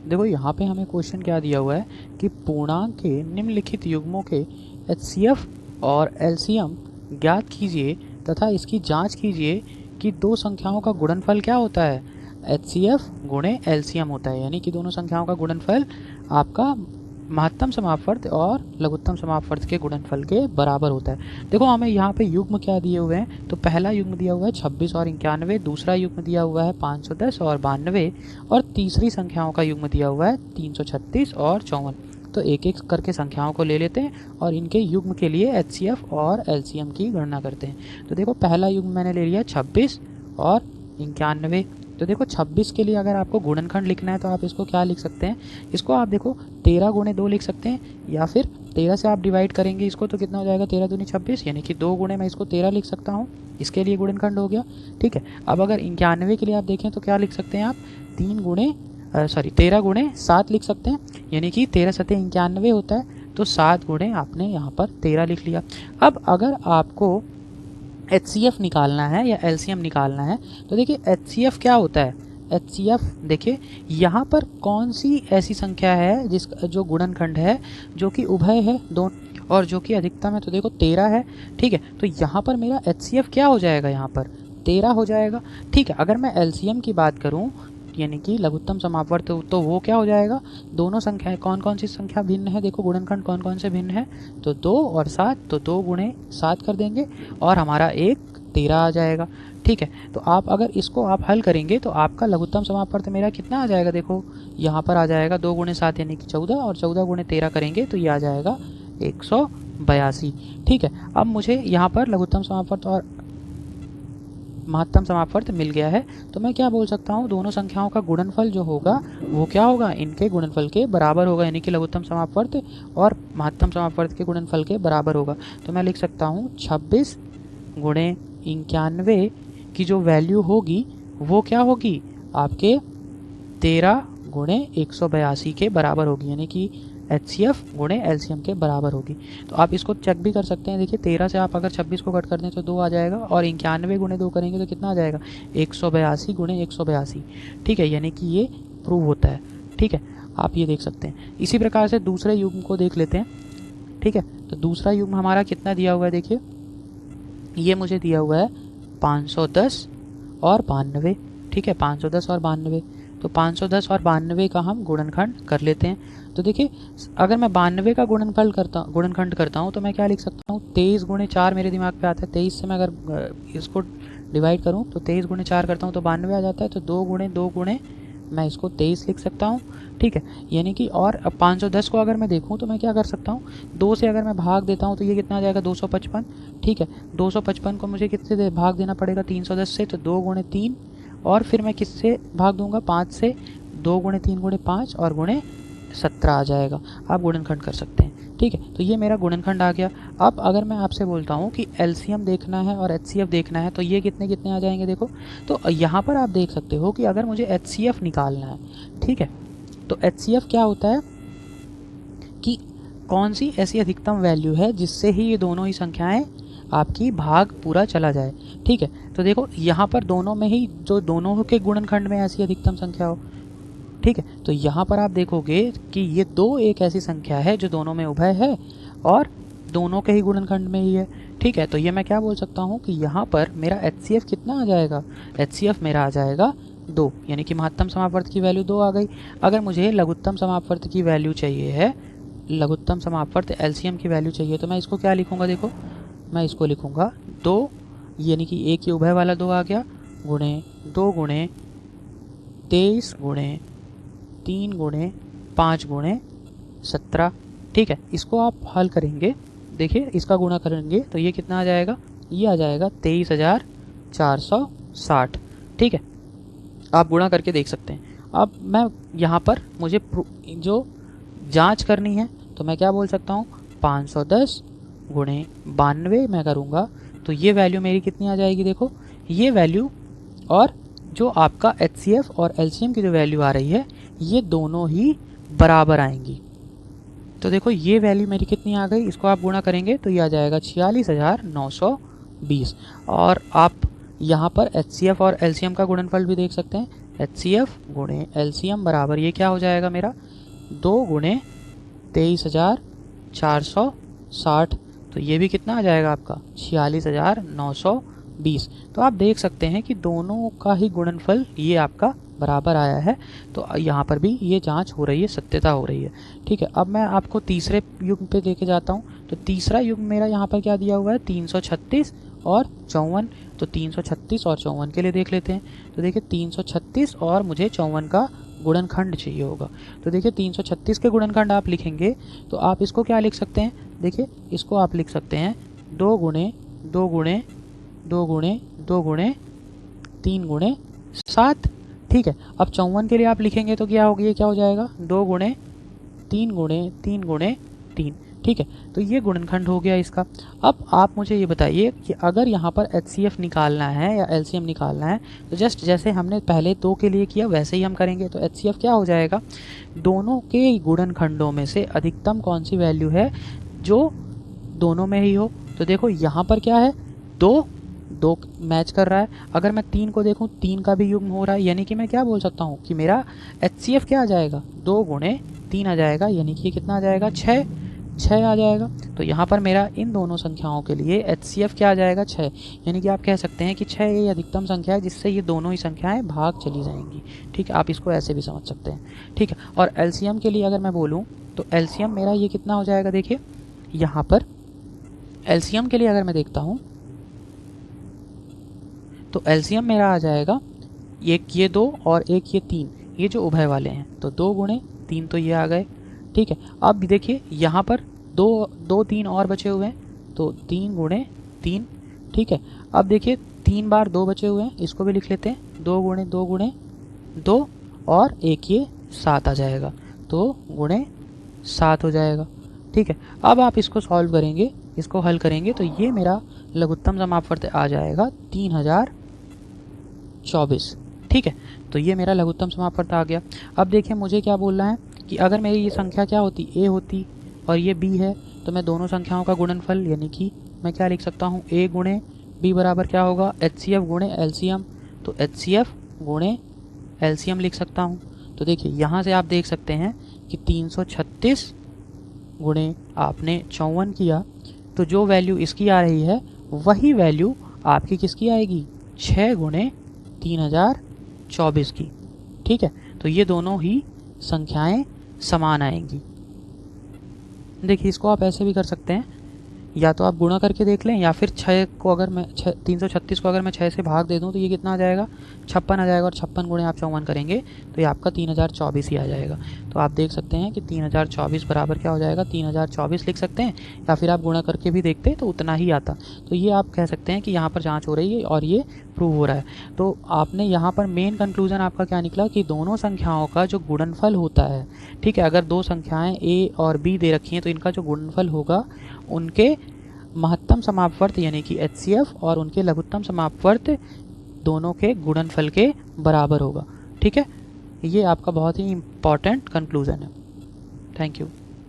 देखो यहाँ पे हमें क्वेश्चन क्या दिया हुआ है कि पूर्णांक के निम्नलिखित युग्मों के एचसीएफ और एलसीएम ज्ञात कीजिए तथा इसकी जांच कीजिए कि दो संख्याओं का गुणनफल क्या होता है। एचसीएफ गुणे एलसीएम होता है, यानी कि दोनों संख्याओं का गुणनफल आपका महत्तम समापवर्त और लघुत्तम समापवर्त के गुणनफल के बराबर होता है। देखो हमें यहाँ पे युग्म क्या दिए हुए हैं, तो पहला युग्म दिया हुआ है 26 और 91, दूसरा युग्म दिया हुआ है 510 और 92 और तीसरी संख्याओं का युग्म दिया हुआ है 336 और 54। तो एक एक करके संख्याओं को ले लेते हैं और इनके युग्म के लिए एचसीएफ और एलसीएम की गणना करते हैं। तो देखो पहला युग्म मैंने ले लिया 26 और 91। तो देखो 26 के लिए अगर आपको गुणनखंड लिखना है तो आप इसको क्या लिख सकते हैं, इसको आप देखो 13 गुणे 2 लिख सकते हैं, या फिर 13 से आप डिवाइड करेंगे इसको तो कितना हो जाएगा 13 दूनी 26, यानी कि 2 गुणे मैं इसको 13 लिख सकता हूँ। इसके लिए गुणनखंड हो गया। ठीक है, अब अगर 91 के लिए आप देखें तो क्या लिख सकते हैं आप 13 गुणे 7 लिख सकते हैं, यानी कि 13 सते 91 होता है, तो 7 गुणे आपने यहाँ पर 13 लिख लिया। अब अगर आपको एचसीएफ निकालना है या एलसीएम निकालना है तो देखिए एचसीएफ क्या होता है। एचसीएफ देखिए यहाँ पर कौन सी ऐसी संख्या है जिसका जो गुणनखंड है जो कि उभय है दोनों और जो कि अधिकतम है, तो देखो 13 है। ठीक है, तो यहाँ पर मेरा एचसीएफ क्या हो जाएगा, यहाँ पर 13 हो जाएगा। ठीक है, अगर मैं एलसीएम की बात करूँ यानी कि लघुत्तम समापवर्त, तो वो क्या हो जाएगा, दोनों संख्याएं कौन कौन सी संख्या भिन्न है, देखो गुणनखंड कौन कौन से भिन्न है, तो 2 और 7, तो 2 गुणे 7 कर देंगे और हमारा 13 आ जाएगा। ठीक है, तो आप अगर इसको आप हल करेंगे तो आपका लघुत्तम समापवर्त मेरा कितना आ जाएगा, देखो यहाँ पर आ जाएगा 2 गुणे 7 यानी कि 14 और 14 गुणे 13 करेंगे तो ये आ जाएगा 182। ठीक है, अब मुझे यहाँ पर लघुत्तम समापवर्त और महत्तम समापवर्त मिल गया है, तो मैं क्या बोल सकता हूँ, दोनों संख्याओं का गुणनफल जो होगा वो क्या होगा, इनके गुणनफल के बराबर होगा, यानी कि लघुत्तम समापवर्त और महत्तम समापवर्त के गुणनफल के बराबर होगा। तो मैं लिख सकता हूँ 26 गुणे 91 की जो वैल्यू होगी वो क्या होगी, आपके 13 गुणे 182 के बराबर होगी, यानी कि एचसीएफ गुणे एलसीएम के बराबर होगी। तो आप इसको चेक भी कर सकते हैं। देखिए 13 से आप अगर 26 को कट कर दें तो 2 आ जाएगा और 91 गुणे 2 करेंगे तो कितना आ जाएगा 182 गुणे 182। ठीक है, यानी कि ये प्रूव होता है। ठीक है, आप ये देख सकते हैं। इसी प्रकार से दूसरे युग्म को देख लेते हैं। ठीक है, तो दूसरा युग्म हमारा कितना दिया हुआ है, देखिए ये मुझे दिया हुआ है 510 और 92। ठीक है, 510 और 92, तो 510 और 92 का हम गुणनखंड कर लेते हैं। तो देखिए अगर मैं 92 का गुणनखंड करता हूँ तो मैं क्या लिख सकता हूँ, 23 गुणे 4 मेरे दिमाग पे आता है। 23 से मैं अगर इसको डिवाइड करूँ तो 23 गुणे 4 करता हूँ तो 92 आ जाता है, तो 2 गुणे मैं इसको 23 लिख सकता हूँ। ठीक है, यानी कि और 510 को अगर मैं देखूँ तो मैं क्या कर सकता हूँ, 2 से अगर मैं भाग देता हूँ तो ये कितना आ जाएगा 255। ठीक है, 255 को मुझे किससे भाग देना पड़ेगा 310 से, तो 2 गुणे 3 और फिर मैं किससे भाग दूंगा 5 से, 2 गुणे 3 गुणे 5 और गुणे 17 आ जाएगा। आप गुणनखंड कर सकते हैं। ठीक है, तो ये मेरा गुणनखंड आ गया। अब अगर मैं आपसे बोलता हूँ कि एलसीएम देखना है और एचसीएफ देखना है तो ये कितने कितने आ जाएंगे, देखो तो यहाँ पर आप देख सकते हो कि अगर मुझे एचसीएफ निकालना है, ठीक है, तो एचसीएफ क्या होता है कि कौन सी ऐसी अधिकतम वैल्यू है जिससे ही ये दोनों ही संख्याएं आपकी भाग पूरा चला जाए। ठीक है, तो देखो यहाँ पर दोनों में ही जो दोनों के गुणनखंड में ऐसी अधिकतम संख्या हो। ठीक है, तो यहाँ पर आप देखोगे कि ये 2 एक ऐसी संख्या है जो दोनों में उभय है और दोनों के ही गुणनखंड में ही है। ठीक है, तो ये मैं क्या बोल सकता हूँ कि यहाँ पर मेरा एचसीएफ कितना आ जाएगा, एचसीएफ मेरा आ जाएगा 2, यानी कि महत्तम समापवर्त की वैल्यू 2 आ गई। अगर मुझे लघुत्तम समापवर्त की वैल्यू चाहिए है, लघुत्तम समापवर्त एलसीएम की वैल्यू चाहिए, तो मैं इसको क्या लिखूँगा, देखो मैं इसको लिखूँगा 2, यानी कि एक ही उभय वाला 2 आ गया, गुणे 2 गुणे 23 गुणे 3 गुणे 5 गुणे 17। ठीक है, इसको आप हल करेंगे, देखिए इसका गुणा करेंगे तो ये कितना आ जाएगा, ये आ जाएगा 23,460। ठीक है, आप गुणा करके देख सकते हैं। अब मैं यहाँ पर मुझे जो जांच करनी है तो मैं क्या बोल सकता हूँ, 510 गुणे 92 मैं करूँगा तो ये वैल्यू मेरी कितनी आ जाएगी, देखो ये वैल्यू और जो आपका एचसीएफ और एलसीएम की जो वैल्यू आ रही है ये दोनों ही बराबर आएंगी। तो देखो ये वैल्यू मेरी कितनी आ गई, इसको आप गुणा करेंगे तो ये आ जाएगा 46,920। और आप यहाँ पर एचसीएफ और एलसीएम का गुणनफल भी देख सकते हैं, HCF गुणे LCM बराबर ये क्या हो जाएगा मेरा 2 गुणे 23,460। तो ये भी कितना आ जाएगा आपका 46,920। तो आप देख सकते हैं कि दोनों का ही गुणनफल ये आपका बराबर आया है। तो यहाँ पर भी ये जांच हो रही है, सत्यता हो रही है। ठीक है, अब मैं आपको तीसरे युग्म पे लेके जाता हूँ। तो तीसरा युग्म मेरा यहाँ पर क्या दिया हुआ है 336 और 54। तो 336 और 54 के लिए देख लेते हैं। तो देखिए 336 और मुझे 54 का गुणनखंड चाहिए होगा। तो देखिए 336 के गुणनखंड आप लिखेंगे तो आप इसको क्या लिख सकते हैं, देखिए इसको आप लिख सकते हैं 2 गुणे 2 गुणे 2 गुणे 2 गुणे 3 गुणे 7। ठीक है, अब 54 के लिए आप लिखेंगे तो क्या होगी, ये क्या हो जाएगा 2 गुणे 3 गुणे 3 गुणे 3। ठीक है, तो ये गुणनखंड हो गया इसका। अब आप मुझे ये बताइए कि अगर यहाँ पर HCF निकालना है या LCM निकालना है तो जस्ट जैसे हमने पहले 2 के लिए किया वैसे ही हम करेंगे। तो HCF क्या हो जाएगा, दोनों के गुणनखंडों में से अधिकतम कौन सी वैल्यू है जो दोनों में ही हो। तो देखो यहाँ पर क्या है 2 मैच कर रहा है। अगर मैं 3 को देखूँ 3 का भी युग्म हो रहा है, यानी कि मैं क्या बोल सकता हूँ कि मेरा HCF क्या आ जाएगा 2 गुणे 3 आ जाएगा, यानी कि कितना आ जाएगा 6 आ जाएगा। तो यहाँ पर मेरा इन दोनों संख्याओं के लिए HCF क्या आ जाएगा 6, यानी कि आप कह सकते हैं कि 6 ये अधिकतम संख्या है जिससे ये दोनों ही संख्याएं भाग चली जाएंगी। ठीक है, आप इसको ऐसे भी समझ सकते हैं। ठीक है, और LCM के लिए अगर मैं बोलूँ तो LCM मेरा ये कितना हो जाएगा, देखिए यहाँ पर LCM के लिए अगर मैं देखता हूँ तो LCM मेरा आ जाएगा एक ये 2 और एक ये 3, ये जो उभय वाले हैं। तो 2 गुणे 3 तो ये आ गए। ठीक है, अब देखिए यहाँ पर 2 3 और बचे हुए हैं, तो 3 गुणे 3। ठीक है, अब देखिए 3 बार 2 बचे हुए हैं, इसको भी लिख लेते हैं 2 गुणे 2 गुणे 2 और एक ये 7 आ जाएगा, तो गुणे 7 हो जाएगा। ठीक है, अब आप इसको सॉल्व करेंगे, इसको हल करेंगे तो ये मेरा लघुत्तम समापवर्त आ जाएगा 3024। ठीक है, तो ये मेरा लघुत्तम समापवर्त आ गया। अब देखिए मुझे क्या बोलना है कि अगर मेरी ये संख्या क्या होती A होती और ये B है तो मैं दोनों संख्याओं का गुणनफल यानी कि मैं क्या लिख सकता हूँ A गुणे B बराबर क्या होगा HCF गुणे LCM। तो HCF गुणे LCM लिख सकता हूँ। तो देखिए यहाँ से आप देख सकते हैं कि 336 गुणे आपने 54 किया तो जो वैल्यू इसकी आ रही है वही वैल्यू आपकी किसकी आएगी 6 गुणे 3024 की। ठीक है, तो ये दोनों ही संख्याएं समान आएंगी। देखिए इसको आप ऐसे भी कर सकते हैं, या तो आप गुणा करके देख लें या फिर 6 को अगर मैं 336 को अगर मैं 6 से भाग दे दूं तो ये कितना आ जाएगा 56 आ जाएगा, और 56 गुणे आप 54 करेंगे तो ये आपका 3024 ही आ जाएगा। तो आप देख सकते हैं कि 3024 बराबर क्या हो जाएगा 3024 लिख सकते हैं, या फिर आप गुणा करके भी देखते तो उतना ही आता। तो ये आप कह सकते हैं कि यहाँ पर जाँच हो रही है और ये प्रूव हो रहा है। तो आपने यहाँ पर मेन कंक्लूजन आपका क्या निकला कि दोनों संख्याओं का जो गुणनफल होता है, ठीक है, अगर 2 संख्याएं A और B दे रखी हैं तो इनका जो गुणनफल होगा उनके महत्तम समापवर्त यानी कि HCF और उनके लघुत्तम समापवर्त दोनों के गुणनफल के बराबर होगा। ठीक है, ये आपका बहुत ही इम्पॉर्टेंट कंक्लूजन है। Thank you.